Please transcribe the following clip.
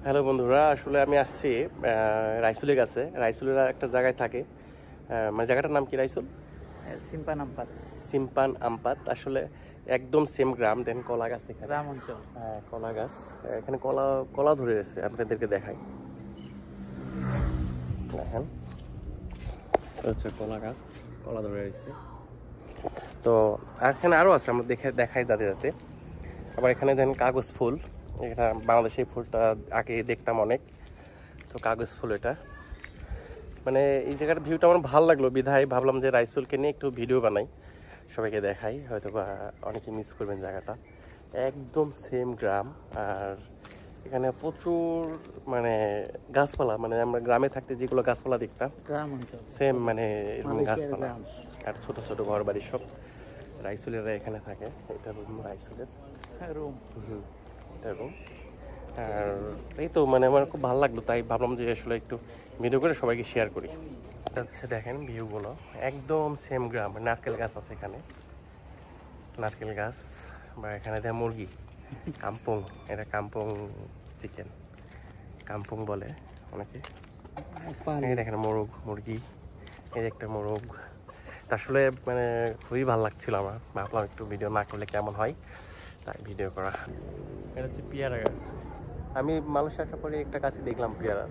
Hello বন্ধুরা, আসলে আমি আসছি রাইসুলের কাছে। রাইসুলের একটা জায়গায় থাকে, মানে জায়গাটার নাম কি? রাইসুল সিম্পা নাম্পাত সিম্পান আমপাত। আসলে একদম সেম গ্রাম। দেন কলা গাছ এখানে, গ্রাম অঞ্চল। হ্যাঁ কলা গাছ। এখানে কলা কলা ধরে রয়েছে, আপনাদেরকে দেখাই। দেখেন, এটা হচ্ছে কলা গাছ, কলা ধরে রয়েছে। তো এখানে আরও আছে, আমরা দেখাই যাতে যাতে। আবার এখানে দেন কাগজ ফুল। এটা বাংলাদেশে এই ফুলটা আগে দেখতাম অনেক। তো কাগজ ফুল এটা, মানে এই জায়গার ভিউটা আমার ভালো লাগলো, বিধায় ভাবলাম যে রাইসুলকে নিয়ে একটু ভিডিও বানাই, সবাইকে দেখাই। হয়তো বা অনেকে মিস করবেন জায়গাটা। একদম সেম গ্রাম। আর এখানে প্রচুর মানে গাছপালা, মানে আমরা গ্রামে থাকতে যেগুলো গাছপালা দেখতাম, গ্রাম অঞ্চল সেম মানে এরকম মালয়েশিয়ার গাছপালা। গ্রাম। আর ছোট ছোট ঘর বাড়ি সব। রাইসুলেরা এখানে থাকে, এটা রুম রাইসুলের। রুম। এটা রুম। আর এই তো মানে আমার খুব ভালো লাগলো, তাই ভাবলাম যে আসলে একটু ভিডিও করে সবাইকে শেয়ার করি। হচ্ছে দেখেন ভিউগুলো, একদম সেম গ্রাম। নারকেল গাছ আছে এখানে, নারকেল গাছ। বা এখানে দেয় মুরগি, কাম্পং। এটা কাম্পং চিকেন, কাম্পং বলে অনেকে। এই দেখেন মোরগ, মুরগি। এই যে একটা মোরগ। আসলে মানে খুবই ভালো লাগছিল আমার, ভাবলাম একটু ভিডিও না করলে কেমন হয়, তাই ভিডিও করা। এটা হচ্ছে পেয়ারা গাছ। আমি মানুষ আসার পরে একটা গাছে দেখলাম পেয়ারা।